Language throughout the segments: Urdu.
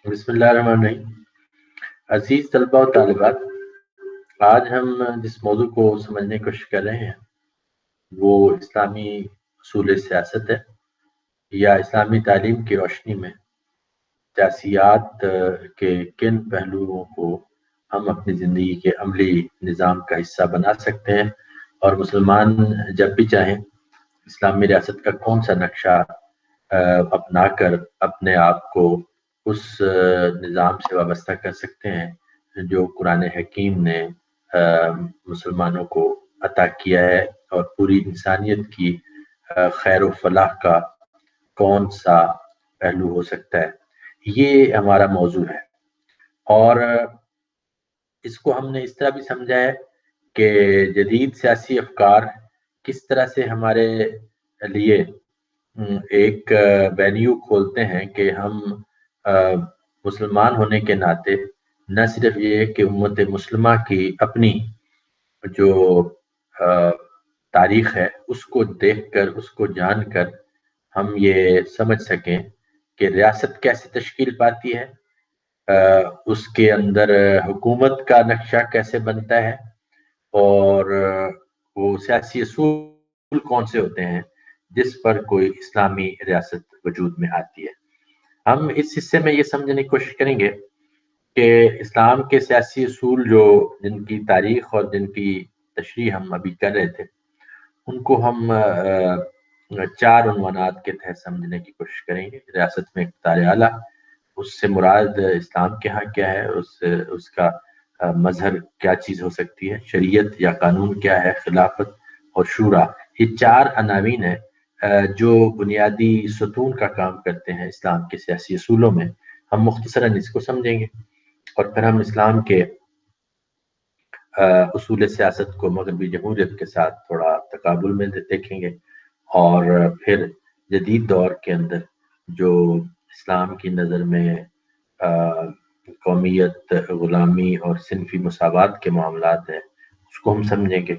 بسم اللہ الرحمن الرحیم۔ عزیز طلبہ و طالبات، آج ہم جس موضوع کو سمجھنے کی کوشش کر رہے ہیں وہ اسلامی اصول سیاست ہے، یا اسلامی تعلیم کی روشنی میں سیاسیات کے کن پہلوؤں کو ہم اپنی زندگی کے عملی نظام کا حصہ بنا سکتے ہیں، اور مسلمان جب بھی چاہیں اسلامی ریاست کا کون سا نقشہ اپنا کر اپنے آپ کو اس نظام سے وابستہ کر سکتے ہیں جو قرآن حکیم نے مسلمانوں کو عطا کیا ہے، اور پوری انسانیت کی خیر و فلاح کا کون سا پہلو ہو سکتا ہے۔ یہ ہمارا موضوع ہے، اور اس کو ہم نے اس طرح بھی سمجھا ہے کہ جدید سیاسی افکار کس طرح سے ہمارے لیے ایک وینیو کھولتے ہیں کہ ہم مسلمان ہونے کے ناطے نہ صرف یہ کہ امت مسلمہ کی اپنی جو تاریخ ہے اس کو دیکھ کر، اس کو جان کر ہم یہ سمجھ سکیں کہ ریاست کیسے تشکیل پاتی ہے، اس کے اندر حکومت کا نقشہ کیسے بنتا ہے، اور وہ سیاسی اصول کون سے ہوتے ہیں جس پر کوئی اسلامی ریاست وجود میں آتی ہے۔ ہم اس حصے میں یہ سمجھنے کی کوشش کریں گے کہ اسلام کے سیاسی اصول جن کی تاریخ اور جن کی تشریح ہم ابھی کر رہے تھے، ان کو ہم چار عنوانات کے تحت سمجھنے کی کوشش کریں گے۔ ریاست میں اقتدار اعلیٰ، اس سے مراد اسلام کے ہاں کیا ہے، اس کا مظہر کیا چیز ہو سکتی ہے، شریعت یا قانون کیا ہے، خلافت اور شورا۔ یہ چار عناوین ہیں جو بنیادی ستون کا کام کرتے ہیں اسلام کے سیاسی اصولوں میں۔ ہم مختصراً اس کو سمجھیں گے، اور پھر ہم اسلام کے اصول سیاست کو مغربی جمہوریت کے ساتھ تھوڑا تقابل میں دیکھیں گے، اور پھر جدید دور کے اندر جو اسلام کی نظر میں قومیت، غلامی اور صنفی مساوات کے معاملات ہیں، اس کو ہم سمجھیں گے۔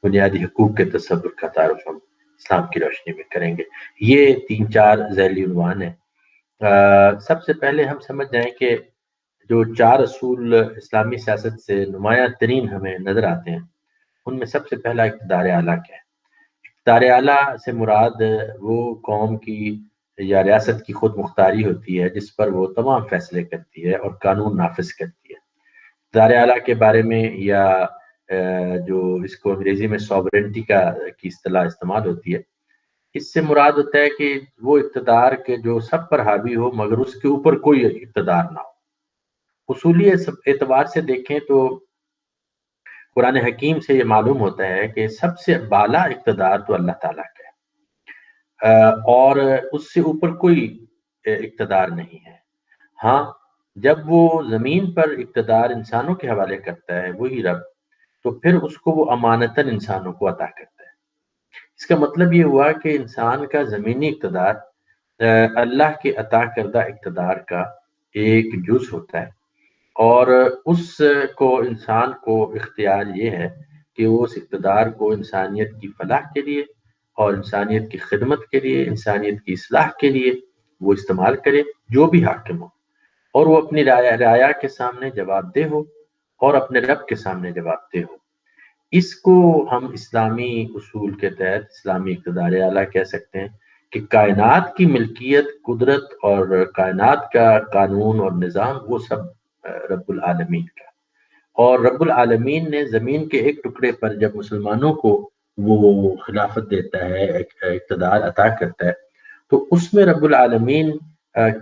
بنیادی حقوق کے تصور کا تعارف ہم اسلام کی روشنی میں کریں گے۔ یہ 3-4 ذیلی عنوان ہیں۔ سب سے پہلے ہم سمجھ جائیں کہ جو چار اصول اسلامی سیاست سے نمایاں ترین ہمیں نظر آتے ہیں، ان میں سب سے پہلا اقتدار اعلیٰ کیا ہے۔ اقتدار اعلیٰ سے مراد وہ قوم کی یا ریاست کی خود مختاری ہوتی ہے جس پر وہ تمام فیصلے کرتی ہے اور قانون نافذ کرتی ہے۔ اقتدار اعلیٰ کے بارے میں، یا جو اس کو انگریزی میں سوورنٹی کی اصطلاح استعمال ہوتی ہے، اس سے مراد ہوتا ہے کہ وہ اقتدار کے جو سب پر حاوی ہو مگر اس کے اوپر کوئی اقتدار نہ ہو۔ اصولی اعتبار سے دیکھیں تو قرآن حکیم سے یہ معلوم ہوتا ہے کہ سب سے بالا اقتدار تو اللہ تعالیٰ کا ہے، اور اس سے اوپر کوئی اقتدار نہیں ہے۔ ہاں، جب وہ زمین پر اقتدار انسانوں کے حوالے کرتا ہے وہی رب، تو پھر اس کو وہ امانتاً انسانوں کو عطا کرتا ہے۔ اس کا مطلب یہ ہوا کہ انسان کا زمینی اقتدار اللہ کے عطا کردہ اقتدار کا ایک جز ہوتا ہے، اور اس کو انسان کو اختیار یہ ہے کہ وہ اس اقتدار کو انسانیت کی فلاح کے لیے اور انسانیت کی خدمت کے لیے، انسانیت کی اصلاح کے لیے وہ استعمال کرے، جو بھی حاکم ہو، اور وہ اپنی رعایا کے سامنے جواب دہ ہو اور اپنے رب کے سامنے جواب دہ ہو۔ اس کو ہم اسلامی اصول کے تحت اسلامی اقتدار اعلیٰ کہہ سکتے ہیں کہ کائنات کی ملکیت، قدرت اور کائنات کا قانون اور نظام وہ سب رب العالمین کا، اور رب العالمین نے زمین کے ایک ٹکڑے پر جب مسلمانوں کو وہ خلافت دیتا ہے، اقتدار عطا کرتا ہے، تو اس میں رب العالمین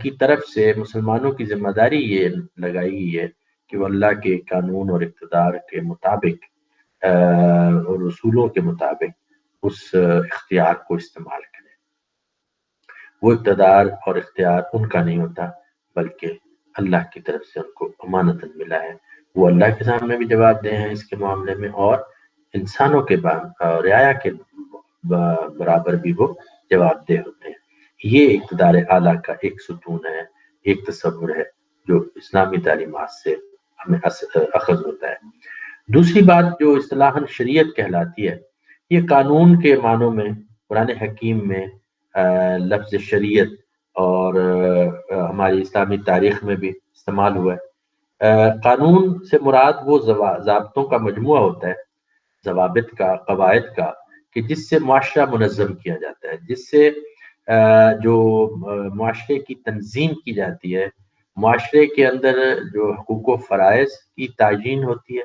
کی طرف سے مسلمانوں کی ذمہ داری یہ لگائی گئی ہے کہ وہ اللہ کے قانون اور اقتدار کے مطابق اور رسولوں کے مطابق اس اختیار کو استعمال کریں۔ وہ اقتدار اور اختیار ان کا نہیں ہوتا، بلکہ اللہ کی طرف سے ان کو امانتاً ملا ہے۔ وہ اللہ کے سامنے بھی جواب دہ ہیں اس کے معاملے میں، اور انسانوں کے رعایا کے برابر بھی وہ جواب دہ ہوتے ہیں۔ یہ اقتدار اعلیٰ کا ایک ستون ہے، ایک تصور ہے جو اسلامی تعلیمات سے ہمیں اخذ ہوتا ہے۔ دوسری بات جو اصطلاحاً شریعت کہلاتی ہے، یہ قانون کے معنوں میں قرآن حکیم میں لفظ شریعت اور ہماری اسلامی تاریخ میں بھی استعمال ہوا ہے۔ قانون سے مراد وہ ضابطوں کا مجموعہ ہوتا ہے، ضوابط کا، قواعد کا، کہ جس سے معاشرہ منظم کیا جاتا ہے، جس سے جو معاشرے کی تنظیم کی جاتی ہے، معاشرے کے اندر جو حقوق و فرائض کی تعیین ہوتی ہے،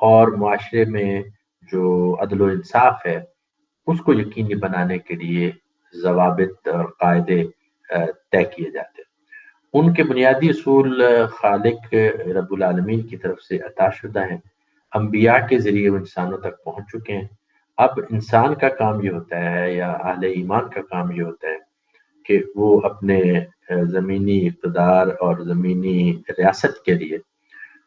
اور معاشرے میں جو عدل و انصاف ہے اس کو یقینی بنانے کے لیے ضوابط اور قاعدے طے کیے جاتے ہیں۔ ان کے بنیادی اصول خالق رب العالمین کی طرف سے عطا شدہ ہیں، انبیاء کے ذریعے وہ انسانوں تک پہنچ چکے ہیں۔ اب انسان کا کام یہ ہوتا ہے، یا اہل ایمان کا کام یہ ہوتا ہے کہ وہ اپنے زمینی اقتدار اور زمینی ریاست کے لیے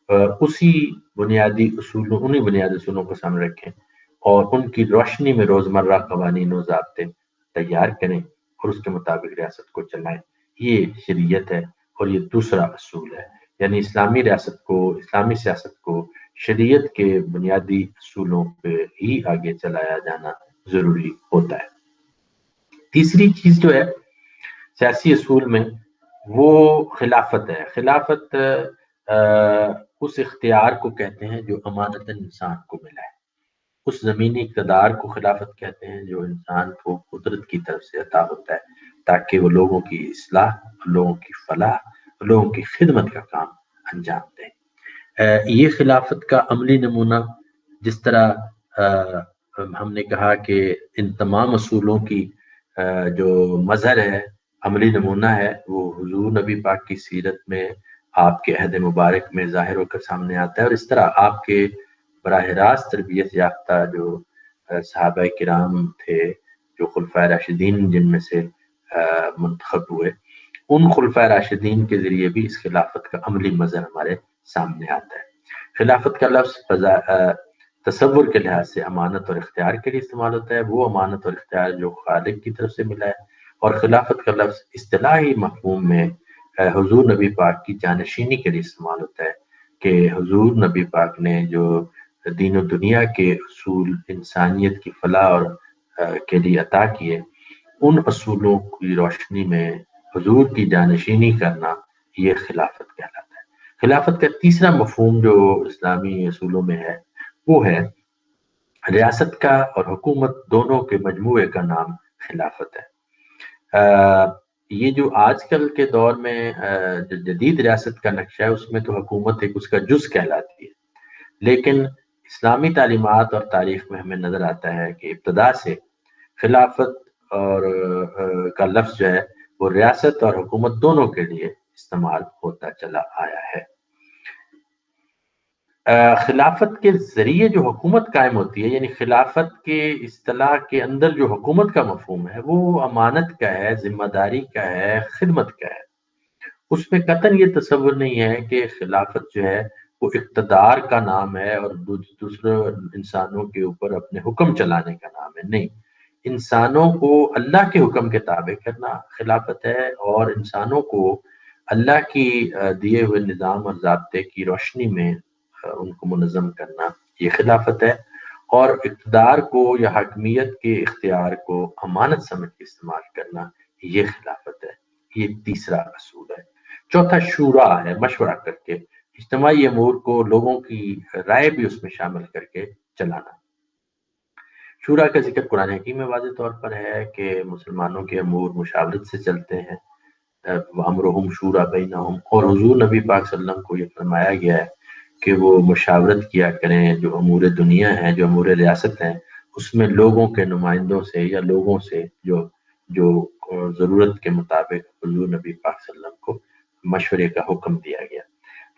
انہی بنیادی اصولوں کو سامنے رکھیں، اور ان کی روشنی میں روزمرہ قوانین و ضابطے تیار کریں اور اس کے مطابق ریاست کو چلائیں۔ یہ شریعت ہے، اور یہ دوسرا اصول ہے، یعنی اسلامی ریاست کو، اسلامی سیاست کو شریعت کے بنیادی اصولوں پہ ہی آگے چلایا جانا ضروری ہوتا ہے۔ تیسری چیز جو ہے سیاسی اصول میں، وہ خلافت ہے۔ خلافت اس اختیار کو کہتے ہیں جو امانتاً انسان کو ملا ہے، اس زمینی اقتدار کو خلافت کہتے ہیں جو انسان کو قدرت کی طرف سے عطا ہوتا ہے، تاکہ وہ لوگوں کی اصلاح، لوگوں کی فلاح، لوگوں کی خدمت کا کام انجام دیں۔ یہ خلافت کا عملی نمونہ، جس طرح ہم نے کہا کہ ان تمام اصولوں کی جو مظہر ہے، عملی نمونہ ہے، وہ حضور نبی پاک کی سیرت میں، آپ کے عہد مبارک میں ظاہر ہو کر سامنے آتا ہے، اور اس طرح آپ کے براہ راست تربیت یافتہ جو صحابہ کرام تھے، جو خلفائے راشدین جن میں سے منتخب ہوئے، ان خلفائے راشدین کے ذریعے بھی اس خلافت کا عملی مظہر ہمارے سامنے آتا ہے۔ خلافت کا لفظ تصور کے لحاظ سے امانت اور اختیار کے لیے استعمال ہوتا ہے، وہ امانت اور اختیار جو خالق کی طرف سے ملا ہے، اور خلافت کا لفظ اصطلاحی مفہوم میں حضور نبی پاک کی جانشینی کے لیے استعمال ہوتا ہے، کہ حضور نبی پاک نے جو دین و دنیا کے اصول انسانیت کی فلاح اور کے لیے عطا کیے، ان اصولوں کی روشنی میں حضور کی جانشینی کرنا، یہ خلافت کہلاتا ہے۔ خلافت کا تیسرا مفہوم جو اسلامی اصولوں میں ہے، وہ ہے ریاست کا اور حکومت دونوں کے مجموعے کا نام خلافت ہے۔ یہ جو آج کل کے دور میں جو جدید ریاست کا نقشہ ہے، اس میں تو حکومت ایک اس کا جز کہلاتی ہے، لیکن اسلامی تعلیمات اور تاریخ میں ہمیں نظر آتا ہے کہ ابتدا سے خلافت اور کا لفظ جو ہے وہ ریاست اور حکومت دونوں کے لیے استعمال ہوتا چلا آیا ہے۔ خلافت کے ذریعے جو حکومت قائم ہوتی ہے، یعنی خلافت کے اصطلاح کے اندر جو حکومت کا مفہوم ہے، وہ امانت کا ہے، ذمہ داری کا ہے، خدمت کا ہے۔ اس میں قطعاً یہ تصور نہیں ہے کہ خلافت جو ہے وہ اقتدار کا نام ہے اور دوسرے انسانوں کے اوپر اپنے حکم چلانے کا نام ہے، نہیں۔ انسانوں کو اللہ کے حکم کے تابع کرنا خلافت ہے، اور انسانوں کو اللہ کی دیے ہوئے نظام اور ضابطے کی روشنی میں ان کو منظم کرنا، یہ خلافت ہے۔ اور اقتدار کو یا حاکمیت کے اختیار کو امانت سمجھ کے استعمال کرنا، یہ خلافت ہے۔ یہ تیسرا اصول ہے۔ چوتھا شورا ہے، مشورہ کر کے اجتماعی امور کو لوگوں کی رائے بھی اس میں شامل کر کے چلانا۔ شورا کا ذکر قرآن حکیم میں واضح طور پر ہے کہ مسلمانوں کے امور مشاورت سے چلتے ہیں، وَأَمْرُهُمْ شُورَىٰ بَيْنَهُمْ، اور حضور نبی پاک صلی اللہ علیہ وسلم کو یہ فرمایا گیا ہے کہ وہ مشاورت کیا کریں، جو امور دنیا ہیں، جو امور ریاست ہیں، اس میں لوگوں کے نمائندوں سے یا لوگوں سے جو ضرورت کے مطابق حضور نبی پاک صلی اللہ علیہ وسلم کو مشورے کا حکم دیا گیا۔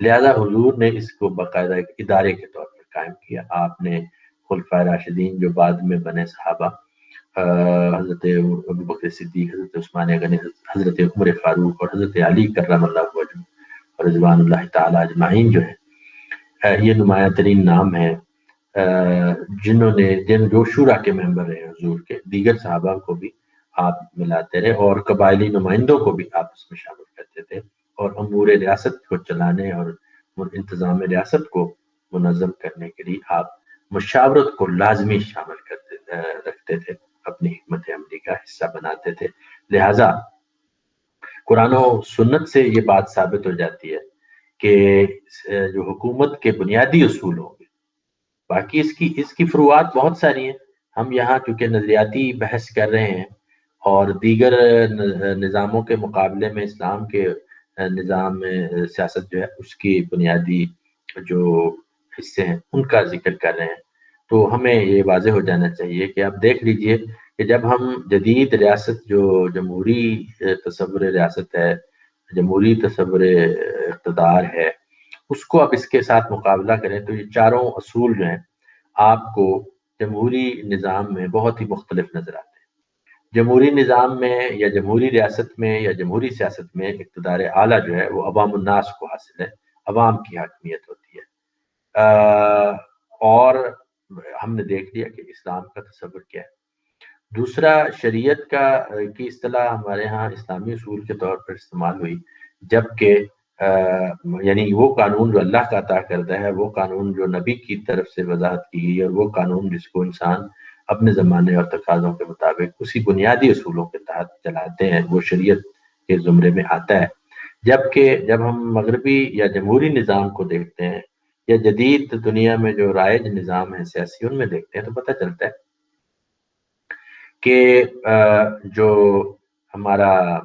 لہذا حضور نے اس کو باقاعدہ ایک ادارے کے طور پر قائم کیا۔ آپ نے خلفائے راشدین جو بعد میں بنے صحابہ، حضرت ابوبکر صدیق، حضرت عثمان غنی، حضرت عمر فاروق اور حضرت علی کرم اللہ وجہ اور رضوان اللہ تعالی اجمعین جو ہیں، یہ نمایاں ترین نام ہیں جنہوں نے جو شورا کے ممبر رہے حضور کے۔ دیگر صحابہ کو بھی آپ ملاتے رہے، اور قبائلی نمائندوں کو بھی آپ اس میں شامل کرتے تھے، اور امور ریاست کو چلانے اور انتظام ریاست کو منظم کرنے کے لیے آپ مشاورت کو لازمی شامل رکھتے تھے، اپنی حکمت عملی کا حصہ بناتے تھے۔ لہٰذا قرآن و سنت سے یہ بات ثابت ہو جاتی ہے کہ جو حکومت کے بنیادی اصول ہوں گے، باقی اس کی فروعات بہت ساری ہیں. ہم یہاں چونکہ نظریاتی بحث کر رہے ہیں اور دیگر نظاموں کے مقابلے میں اسلام کے نظام سیاست جو ہے اس کی بنیادی جو حصے ہیں ان کا ذکر کر رہے ہیں، تو ہمیں یہ واضح ہو جانا چاہیے کہ آپ دیکھ لیجئے کہ جب ہم جدید ریاست جو جمہوری تصور ریاست ہے، جمہوری تصور اقتدار ہے، اس کو اب اس کے ساتھ مقابلہ کریں تو یہ چاروں اصول جو ہیں آپ کو جمہوری نظام میں بہت ہی مختلف نظر آتے ہیں. جمہوری نظام میں یا جمہوری ریاست میں یا جمہوری سیاست میں اقتدار اعلیٰ جو ہے وہ عوام الناس کو حاصل ہے، عوام کی حاکمیت ہوتی ہے. اور ہم نے دیکھ لیا کہ اسلام کا تصور کیا ہے. دوسرا، شریعت کی اصطلاح ہمارے ہاں اسلامی اصول کے طور پر استعمال ہوئی، جبکہ یعنی وہ قانون جو اللہ کا عطا کردہ ہے، وہ قانون جو نبی کی طرف سے وضاحت کی گئی، اور وہ قانون جس کو انسان اپنے زمانے اور تقاضوں کے مطابق اسی بنیادی اصولوں کے تحت چلاتے ہیں، وہ شریعت کے زمرے میں آتا ہے. جبکہ جب ہم مغربی یا جمہوری نظام کو دیکھتے ہیں یا جدید دنیا میں جو رائج نظام ہے سیاسی، ان میں دیکھتے ہیں تو پتہ چلتا ہے کہ جو ہمارا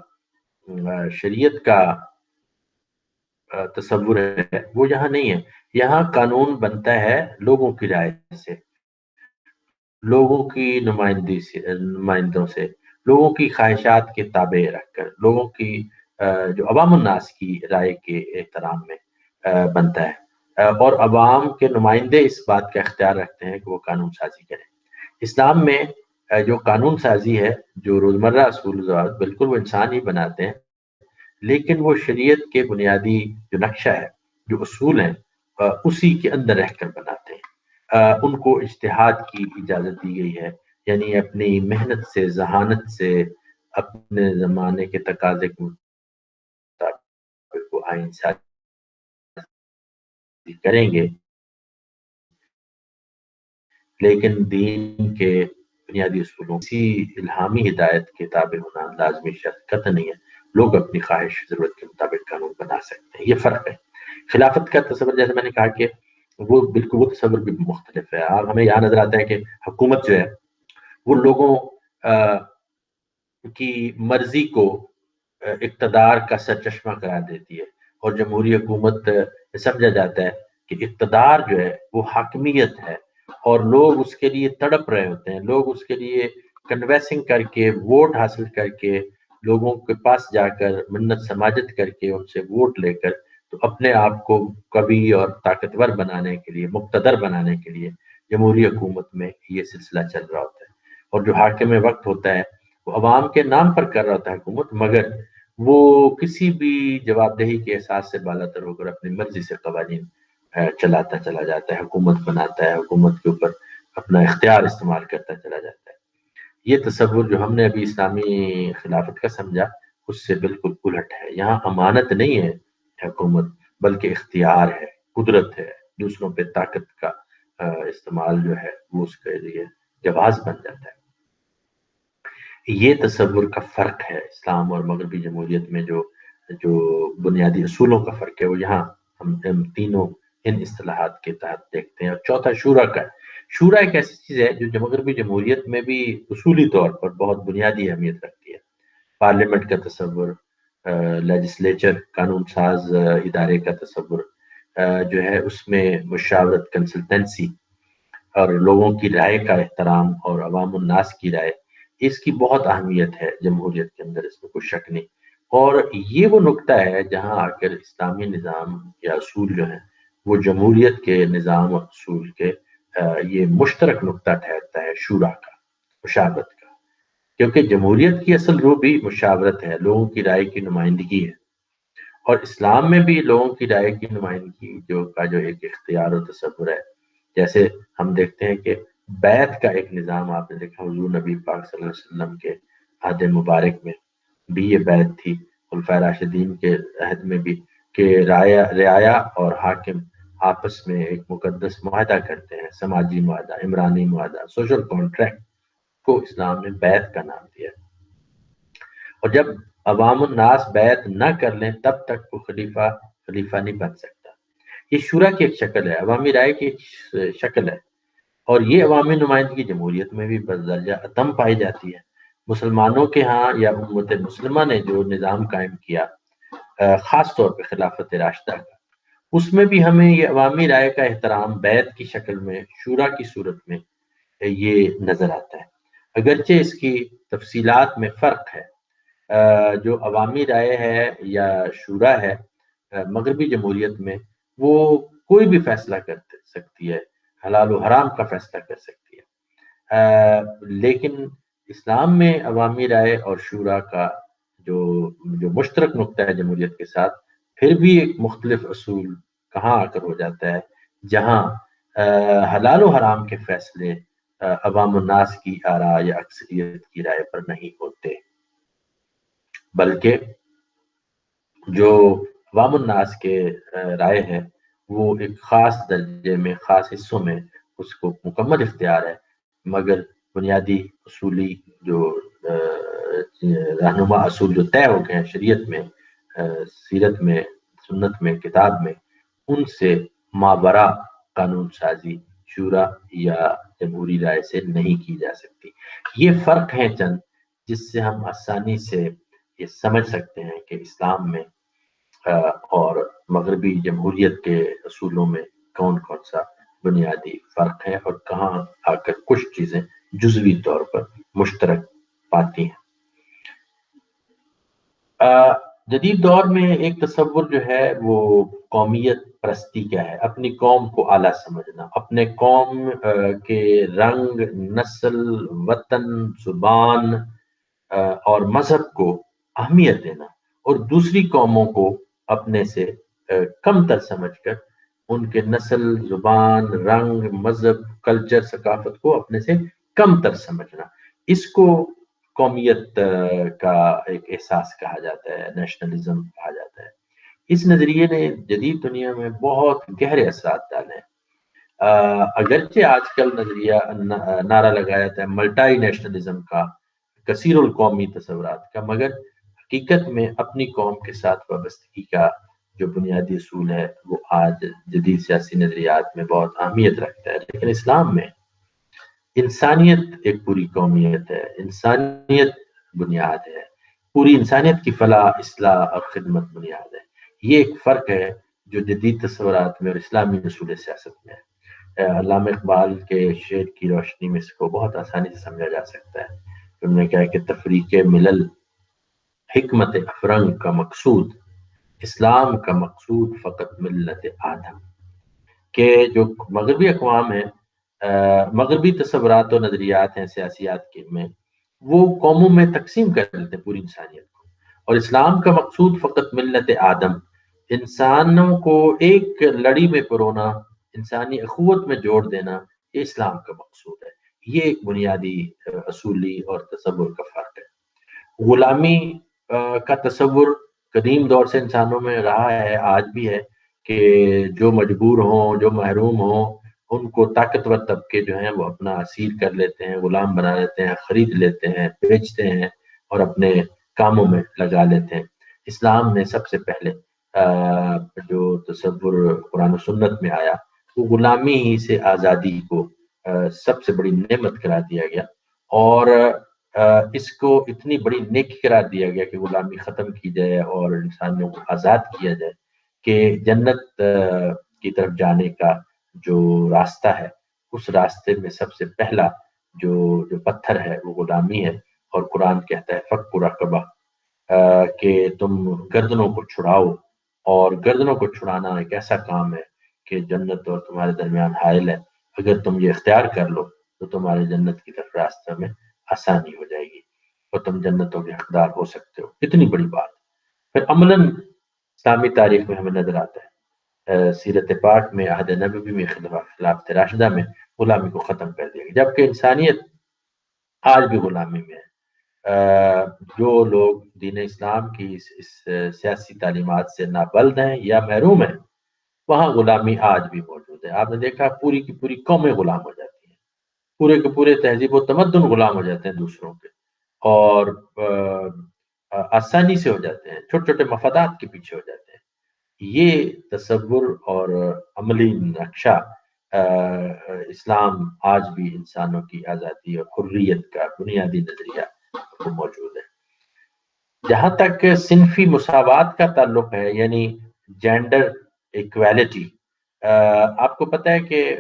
شریعت کا تصور ہے وہ یہاں نہیں ہے. یہاں قانون بنتا ہے لوگوں کی رائے سے، لوگوں کی نمائندوں سے، لوگوں کی خواہشات کے تابع رکھ کر، لوگوں کی جو عوام الناس کی رائے کے احترام میں بنتا ہے. اور عوام کے نمائندے اس بات کا اختیار رکھتے ہیں کہ وہ قانون سازی کریں. اسلام میں جو قانون سازی ہے، جو روزمرہ اصول ضوابط، بالکل وہ انسان ہی بناتے ہیں، لیکن وہ شریعت کے بنیادی جو نقشہ ہے، جو اصول ہیں، اسی کے اندر رہ کر بناتے ہیں. ان کو اجتہاد کی اجازت دی گئی ہے، یعنی اپنی محنت سے، ذہانت سے، اپنے زمانے کے تقاضے کے مطابق وہ آئین سازی کریں گے، لیکن دین کے بنیادی اصولوں کی الہامی ہدایت کے تابع ہونا لازمی شرط قطع نہیں ہے. لوگ اپنی خواہش ضرورت کے مطابق قانون بنا سکتے ہیں. یہ فرق ہے. خلافت کا تصور، جیسے میں نے کہا کہ وہ بالکل وہ تصور بھی مختلف ہے. اور ہمیں یہاں نظر آتا ہے کہ حکومت جو ہے وہ لوگوں کی مرضی کو اقتدار کا سرچشمہ قرار دیتی ہے، اور جمہوری حکومت سمجھا جاتا ہے کہ اقتدار جو ہے وہ حاکمیت ہے، اور لوگ اس کے لیے تڑپ رہے ہوتے ہیں. لوگ اس کے لیے کنویسنگ کر کے، ووٹ حاصل کر کے، لوگوں کے پاس جا کر منت سماجت کر کے، ان سے ووٹ لے کر، تو اپنے آپ کو قوی اور طاقتور بنانے کے لیے، مقتدر بنانے کے لیے جمہوری حکومت میں یہ سلسلہ چل رہا ہوتا ہے. اور جو حاکم وقت ہوتا ہے وہ عوام کے نام پر کر رہا ہوتا ہے حکومت، مگر وہ کسی بھی جواب دہی کے احساس سے بالاتر ہو کر اپنی مرضی سے قوانین چلاتا چلا جاتا ہے، حکومت بناتا ہے، حکومت کے اوپر اپنا اختیار استعمال کرتا چلا جاتا ہے. یہ تصور جو ہم نے ابھی اسلامی خلافت کا سمجھا، اس سے بالکل الٹ ہے. یہاں امانت نہیں ہے حکومت، بلکہ اختیار ہے، قدرت ہے. دوسروں پہ طاقت کا استعمال جو ہے وہ اس کے لیے جواز بن جاتا ہے. یہ تصور کا فرق ہے اسلام اور مغربی جمہوریت میں. جو بنیادی اصولوں کا فرق ہے وہ یہاں ہم تینوں ان اصطلاحات کے تحت دیکھتے ہیں. اور چوتھا شورا کا ہے. شورا ایک ایسی چیز ہے جو مغربی جمہوریت میں بھی اصولی طور پر بہت بنیادی اہمیت رکھتی ہے. پارلیمنٹ کا تصور، لیجسلیچر، قانون ساز ادارے کا تصور جو ہے، اس میں مشاورت، کنسلٹنسی، اور لوگوں کی رائے کا احترام اور عوام الناس کی رائے، اس کی بہت اہمیت ہے جمہوریت کے اندر، اس میں کوئی شک نہیں. اور یہ وہ نقطہ ہے جہاں آ کر اسلامی نظام یا اصول جو ہیں وہ جمہوریت کے نظام اور اصول کے یہ مشترک نقطہ ٹھہرتا ہے، شورا کا، مشاورت کا. کیونکہ جمہوریت کی اصل روح بھی مشاورت ہے، لوگوں کی رائے کی نمائندگی ہے. اور اسلام میں بھی لوگوں کی رائے کی نمائندگی جو ایک اختیار و تصور ہے. جیسے ہم دیکھتے ہیں کہ بیعت کا ایک نظام آپ نے دیکھا حضور نبی پاک صلی اللہ علیہ وسلم کے عہد مبارک میں بھی یہ بیعت تھی، خلفائے راشدین کے عہد میں بھی، کہ رعایا اور حاکم آپس میں ایک مقدس معاہدہ کرتے ہیں، سماجی معاہدہ، عمرانی معاہدہ، سوشل کانٹریکٹ کو اسلام نے بیعت کا نام دیا. اور جب عوام الناس بیعت نہ کر لیں تب تک وہ خلیفہ نہیں بن سکتا۔ یہ شورا کی ایک شکل ہے، عوامی رائے کی ایک شکل ہے، اور یہ عوامی نمائندگی جمہوریت میں بھی بدرجہ عدم پائی جاتی ہے۔ مسلمانوں کے ہاں یا امت مسلمہ نے جو نظام قائم کیا، خاص طور پہ خلافت راشدہ کا، اس میں بھی ہمیں یہ عوامی رائے کا احترام بیعت کی شکل میں شورا کی صورت میں یہ نظر آتا ہے، اگرچہ اس کی تفصیلات میں فرق ہے۔ جو عوامی رائے ہے یا شورا ہے مغربی جمہوریت میں، وہ کوئی بھی فیصلہ کر سکتی ہے، حلال و حرام کا فیصلہ کر سکتی ہے، لیکن اسلام میں عوامی رائے اور شورا کا جو جو مشترک نقطہ ہے جمہوریت کے ساتھ، پھر بھی ایک مختلف اصول کہاں آ کر ہو جاتا ہے، جہاں حلال و حرام کے فیصلے عوام الناس کی آراء یا اکثریت کی رائے پر نہیں ہوتے، بلکہ جو عوام الناس کے رائے ہے وہ ایک خاص درجے میں، خاص حصوں میں اس کو مکمل اختیار ہے، مگر بنیادی اصولی جو رہنما اصول جو طے ہو گئے ہیں شریعت میں، سیرت میں، سنت میں، کتاب میں، ان سے مابرا قانون سازی شورا یا جمہوری رائے سے نہیں کی جا سکتی۔ یہ فرق ہیں چند جس سے ہم آسانی سے یہ سمجھ سکتے ہیں کہ اسلام میں اور مغربی جمہوریت کے اصولوں میں کون کون سا بنیادی فرق ہے، اور کہاں آ کر کچھ چیزیں جزوی طور پر مشترک پاتی ہیں۔ جدید دور میں ایک تصور جو ہے وہ قومیت پرستی کیا ہے، اپنی قوم کو اعلیٰ سمجھنا، اپنے قوم کے رنگ، نسل، وطن، زبان اور مذہب کو اہمیت دینا، اور دوسری قوموں کو اپنے سے کم تر سمجھ کر ان کے نسل، زبان، رنگ، مذہب، کلچر، ثقافت کو اپنے سے کم تر سمجھنا، اس کو قومیت کا ایک احساس کہا جاتا ہے، نیشنلزم کہا جاتا ہے۔ اس نظریے نے جدید دنیا میں بہت گہرے اثرات ڈالے ہیں۔ اگرچہ آج کل نظریہ نعرہ لگایا جاتا ہے ملٹائی نیشنلزم کا، کثیر القومی تصورات کا، مگر حقیقت میں اپنی قوم کے ساتھ وابستگی کا جو بنیادی اصول ہے وہ آج جدید سیاسی نظریات میں بہت اہمیت رکھتا ہے، لیکن اسلام میں انسانیت ایک پوری قومیت ہے، انسانیت بنیاد ہے، پوری انسانیت کی فلاح، اصلاح اور خدمت بنیاد ہے۔ یہ ایک فرق ہے جو جدید تصورات میں اور اسلامی اصول سیاست میں ہے۔ علامہ اقبال کے شعر کی روشنی میں اس کو بہت آسانی سے سمجھا جا سکتا ہے۔ انہوں نے کہا کہ تفریق ملل حکمت افرنگ کا مقصود، اسلام کا مقصود فقط ملت آدم، کہ جو مغربی اقوام ہیں، مغربی تصورات و نظریات ہیں سیاسیات کے میں، وہ قوموں میں تقسیم کر دیتے ہیں پوری انسانیت کو، اور اسلام کا مقصود فقط ملت آدم، انسانوں کو ایک لڑی میں پرونا، انسانی اخوت میں جوڑ دینا، یہ اسلام کا مقصود ہے۔ یہ ایک بنیادی اصولی اور تصور کا فرق ہے۔ غلامی کا تصور قدیم دور سے انسانوں میں رہا ہے، آج بھی ہے، کہ جو مجبور ہوں، جو محروم ہوں، ان کو طاقتور طبقے جو ہیں وہ اپنا اسیر کر لیتے ہیں، غلام بنا لیتے ہیں، خرید لیتے ہیں، بیچتے ہیں اور اپنے کاموں میں لگا لیتے ہیں۔ اسلام نے سب سے پہلے جو تصور قرآن و سنت میں آیا وہ غلامی ہی سے آزادی کو سب سے بڑی نعمت قرار دیا گیا، اور اس کو اتنی بڑی نیکی قرار دیا گیا کہ غلامی ختم کی جائے اور انسانوں کو آزاد کیا جائے، کہ جنت کی طرف جانے کا جو راستہ ہے اس راستے میں سب سے پہلا جو پتھر ہے وہ غلامی ہے، اور قرآن کہتا ہے فک رقبہ، کہ تم گردنوں کو چھڑاؤ، اور گردنوں کو چھڑانا ایک ایسا کام ہے کہ جنت اور تمہارے درمیان حائل ہے، اگر تم یہ اختیار کر لو تو تمہارے جنت کی طرف راستہ میں آسانی ہو جائے گی اور تم جنتوں کے حقدار ہو سکتے ہو۔ اتنی بڑی بات پھر عملاً اسلامی تاریخ میں ہمیں نظر آتا ہے، سیرت پاک میں، عہد نبوی میں، خلافت راشدہ میں غلامی کو ختم کر دیا گیا، جبکہ انسانیت آج بھی غلامی میں ہے۔ جو لوگ دین اسلام کی اس سیاسی تعلیمات سے نابلد ہیں یا محروم ہیں، وہاں غلامی آج بھی موجود ہے۔ آپ نے دیکھا پوری کی پوری قومیں غلام ہو جاتی ہیں، پورے کے پورے تہذیب و تمدن غلام ہو جاتے ہیں دوسروں کے، اور آسانی سے ہو جاتے ہیں، چھوٹے چھوٹے مفادات کے پیچھے ہو جاتے ہیں۔ یہ تصور اور عملی نقشہ اسلام آج بھی انسانوں کی آزادی اور حریت کا بنیادی نظریہ وہ موجود ہے۔ جہاں تک صنفی مساوات کا تعلق ہے، یعنی جینڈر ایکویلٹی، آپ کو پتہ ہے کہ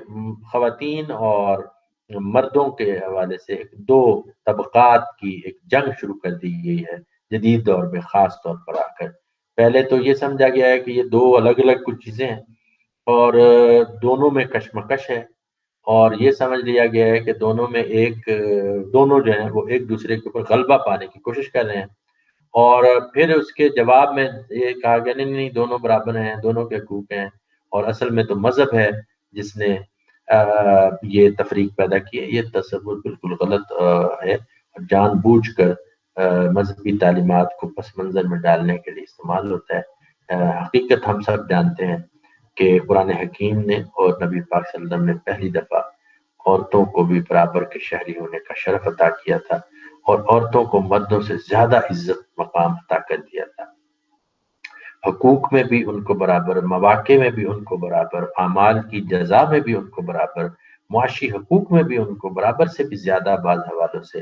خواتین اور مردوں کے حوالے سے دو طبقات کی ایک جنگ شروع کر دی گئی ہے جدید دور میں، خاص طور پر آ کر۔ پہلے تو یہ سمجھا گیا ہے کہ یہ دو الگ الگ کچھ چیزیں ہیں اور دونوں میں کشمکش ہے، اور یہ سمجھ لیا گیا ہے کہ دونوں میں دونوں جو ہیں وہ ایک دوسرے کے اوپر غلبہ پانے کی کوشش کر رہے ہیں، اور پھر اس کے جواب میں یہ کہا گیا نہیں نہیں، دونوں برابر ہیں، دونوں کے حقوق ہیں، اور اصل میں تو مذہب ہے جس نے یہ تفریق پیدا کی ہے۔ یہ تصور بالکل غلط ہے، اور جان بوجھ کر مذہبی تعلیمات کو پس منظر میں ڈالنے کے لیے استعمال ہوتا ہے۔ حقیقت ہم سب جانتے ہیں کہ قرآن حکیم نے اور نبی پاک صلی اللہ علیہ وسلم نے پہلی دفعہ عورتوں کو بھی برابر کے شہری ہونے کا شرف عطا کیا تھا، اور عورتوں کو مردوں سے زیادہ عزت مقام عطا کر دیا تھا۔ حقوق میں بھی ان کو برابر، مواقع میں بھی ان کو برابر، اعمال کی جزا میں بھی ان کو برابر، معاشی حقوق میں بھی ان کو برابر سے بھی زیادہ بعض حوالوں سے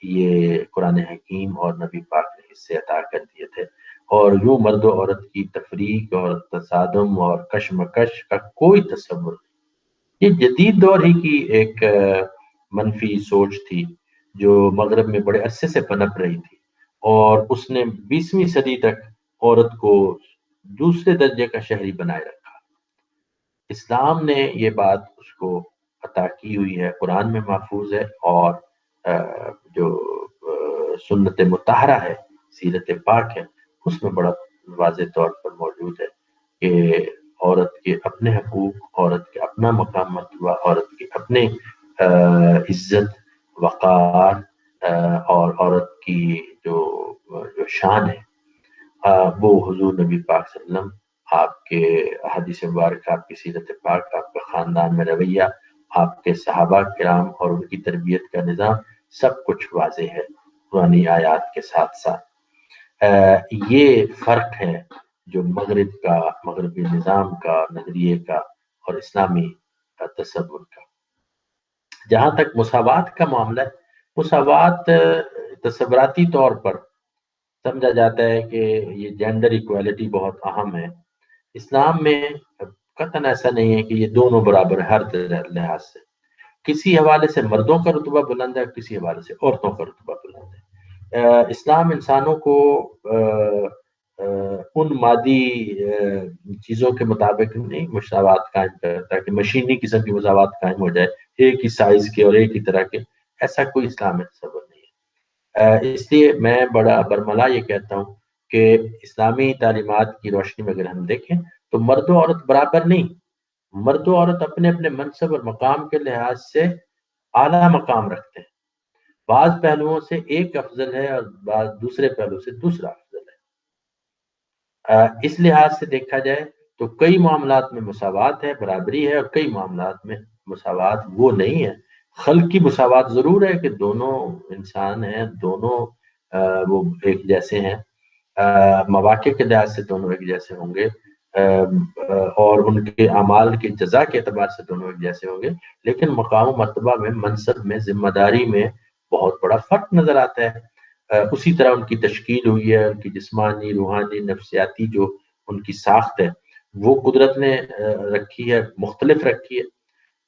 یہ قرآن حکیم اور نبی پاک نے حصے عطا کر دیے تھے۔ اور یوں مرد و عورت کی تفریق اور تصادم اور کشمکش کا کوئی تصور نہیں۔ یہ جدید دور ہی کی ایک منفی سوچ تھی جو مغرب میں بڑے عرصے سے پنپ رہی تھی، اور اس نے 20ویں صدی تک عورت کو دوسرے درجے کا شہری بنائے رکھا۔ اسلام نے یہ بات اس کو عطا کی ہوئی ہے، قرآن میں محفوظ ہے، اور جو سنت مطہرہ ہے، سیرت پاک ہے، اس میں بڑا واضح طور پر موجود ہے کہ عورت کے اپنے حقوق، عورت کے اپنا مقام مرتبہ، عورت کے اپنے عزت، وقار، اور عورت کی جو شان ہے، وہ حضور نبی پاک صلی اللہ علیہ وسلم، آپ کے حدیث مبارک، آپ کی سیرت پاک، آپ کا خاندان میں رویہ، آپ کے صحابہ کرام اور ان کی تربیت کا نظام، سب کچھ واضح ہے قرآنی آیات کے ساتھ ساتھ۔ یہ فرق ہے جو مغربی نظام کا، نظریے کا اور اسلامی تصور کا۔ جہاں تک مساوات کا معاملہ ہے، مساوات تصوراتی طور پر سمجھا جاتا ہے کہ یہ جینڈر ایکویلٹی بہت اہم ہے۔ اسلام میں قطعاً ایسا نہیں ہے کہ یہ دونوں برابر ہر لحاظ سے۔ کسی حوالے سے مردوں کا رتبہ بلند ہے، کسی حوالے سے عورتوں کا رتبہ بلند ہے۔ اسلام انسانوں کو ان مادی چیزوں کے مطابق نہیں مساوات قائم کرتا کہ مشینی قسم کی مساوات قائم ہو جائے، ایک ہی سائز کے اور ایک ہی طرح کے، ایسا کوئی اسلام میں تصور نہیں ہے۔ اس لیے میں بڑا برملا یہ کہتا ہوں کہ اسلامی تعلیمات کی روشنی میں اگر ہم دیکھیں تو مرد و عورت برابر نہیں، مرد و عورت اپنے اپنے منصب اور مقام کے لحاظ سے اعلیٰ مقام رکھتے ہیں۔ بعض پہلوؤں سے ایک افضل ہے اور بعض دوسرے پہلو سے دوسرا افضل ہے۔ اس لحاظ سے دیکھا جائے تو کئی معاملات میں مساوات ہے، برابری ہے، اور کئی معاملات میں مساوات وہ نہیں ہے۔ خلق کی مساوات ضرور ہے کہ دونوں انسان ہیں، دونوں وہ ایک جیسے ہیں، مواقع کے لحاظ سے دونوں ایک جیسے ہوں گے، اور ان کے اعمال کے جزا کے اعتبار سے دونوں ایک جیسے ہوں گے، لیکن مقام و مرتبہ میں، منصب میں، ذمہ داری میں بہت بڑا فرق نظر آتا ہے۔ اسی طرح ان کی تشکیل ہوئی ہے، ان کی جسمانی، روحانی، نفسیاتی جو ان کی ساخت ہے وہ قدرت نے رکھی ہے، مختلف رکھی ہے۔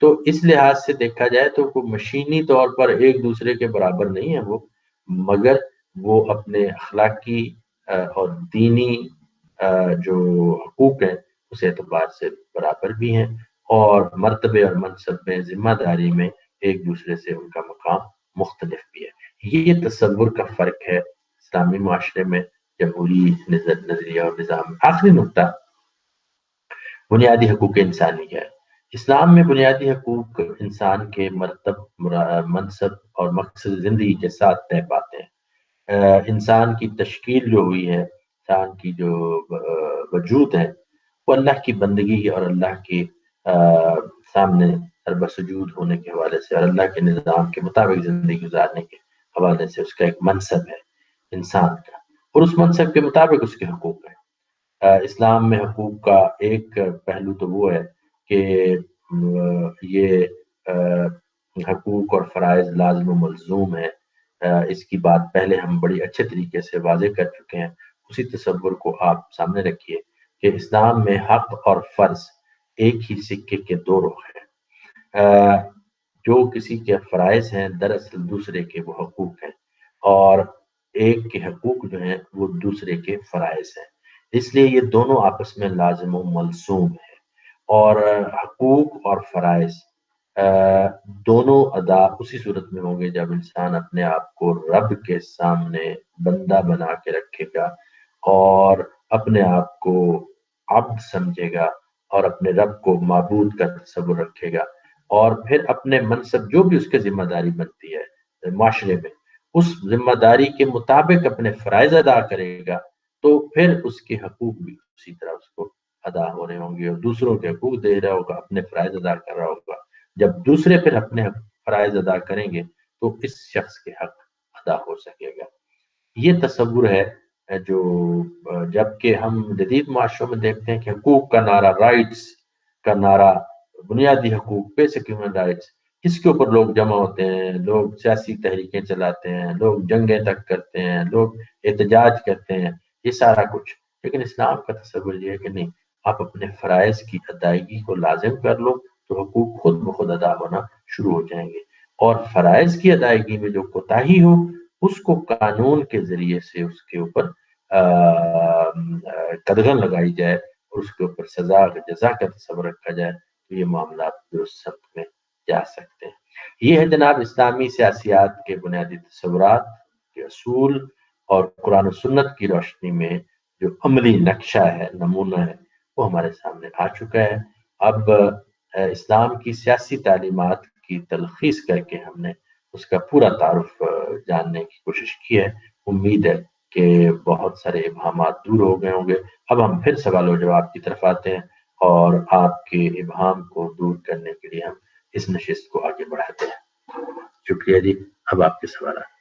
تو اس لحاظ سے دیکھا جائے تو مشینی طور پر ایک دوسرے کے برابر نہیں ہے وہ، مگر وہ اپنے اخلاقی اور دینی جو حقوق ہیں اس اعتبار سے برابر بھی ہیں، اور مرتبے اور منصب میں، ذمہ داری میں ایک دوسرے سے ان کا مقام مختلف بھی ہے۔ یہ تصور کا فرق ہے اسلامی معاشرے میں، جمہوری نظریہ اور نظام۔ آخری نقطہ، بنیادی حقوق انسانی ہے۔ اسلام میں بنیادی حقوق انسان کے مرتب، منصب اور مقصد زندگی کے ساتھ طے پاتے ہیں۔ انسان کی تشکیل جو ہوئی ہے، انسان کی جو وجود ہے، وہ اللہ کی بندگی اور اللہ کے سامنے سربہ سجود ہونے کے حوالے سے اور اللہ کے نظام کے مطابق زندگی گزارنے کے حوالے سے اس کا ایک منصب ہے انسان کا۔ اور اس منصب کے مطابق اس کے حقوق ہیں۔ اسلام میں حقوق کا ایک پہلو تو وہ ہے کہ یہ حقوق اور فرائض لازم و ملزوم ہیں۔ اس کی بات پہلے ہم بڑی اچھے طریقے سے واضح کر چکے ہیں۔ اسی تصور کو آپ سامنے رکھیے کہ اسلام میں حق اور فرض ایک ہی سکے کے دو رخ ہیں۔ جو کسی کے فرائض ہیں دراصل دوسرے کے وہ حقوق ہیں، اور ایک کے حقوق جو ہیں وہ دوسرے کے فرائض ہیں۔ اس لیے یہ دونوں آپس میں لازم و ملزوم ہیں، اور حقوق اور فرائض دونوں ادا اسی صورت میں ہوں گے جب انسان اپنے آپ کو رب کے سامنے بندہ بنا کے رکھے گا، اور اپنے آپ کو عبد سمجھے گا، اور اپنے رب کو معبود کا تصور رکھے گا، اور پھر اپنے منصب جو بھی اس کے ذمہ داری بنتی ہے معاشرے میں، اس ذمہ داری کے مطابق اپنے فرائض ادا کرے گا، تو پھر اس کے حقوق بھی اسی طرح اس کو ادا ہو رہے ہوں گے، اور دوسروں کے حقوق دے رہا ہوگا، اپنے فرائض ادا کر رہا ہوگا۔ جب دوسرے پھر اپنے فرائض ادا کریں گے تو اس شخص کے حق ادا ہو سکے گا۔ یہ تصور ہے جو جبکہ ہم جدید معاشروں میں دیکھتے ہیں کہ حقوق کا نعرہ، رائٹس کا نعرہ، بنیادی حقوق، بیسک ہیومن رائٹس، اس کے اوپر لوگ جمع ہوتے ہیں، لوگ سیاسی تحریکیں چلاتے ہیں، لوگ جنگیں تک کرتے ہیں، لوگ احتجاج کرتے ہیں، یہ سارا کچھ۔ لیکن اسلام کا تصور یہ ہے کہ نہیں، آپ اپنے فرائض کی ادائیگی کو لازم کر لو تو حقوق خود بخود ادا ہونا شروع ہو جائیں گے، اور فرائض کی ادائیگی میں جو کوتاہی ہو اس کو قانون کے ذریعے سے اس کے اوپر قدغن لگائی جائے، اور اس کے اوپر سزا جزا کا تصور رکھا جائے، تو یہ معاملات درست سمت میں جا سکتے ہیں۔ یہ ہے جناب اسلامی سیاسیات کے بنیادی تصورات کے اصول، اور قرآن و سنت کی روشنی میں جو عملی نقشہ ہے، نمونہ ہے، وہ ہمارے سامنے آ چکا ہے۔ اب اسلام کی سیاسی تعلیمات کی تلخیص کر کے ہم نے اس کا پورا تعارف جاننے کی کوشش کی ہے۔ امید ہے کہ بہت سارے ابہامات دور ہو گئے ہوں گے۔ اب ہم پھر سوال و جواب کی طرف آتے ہیں، اور آپ کے ابہام کو دور کرنے کے لیے ہم اس نشست کو آگے بڑھاتے ہیں۔ شکریہ جی، اب آپ کے سوالات۔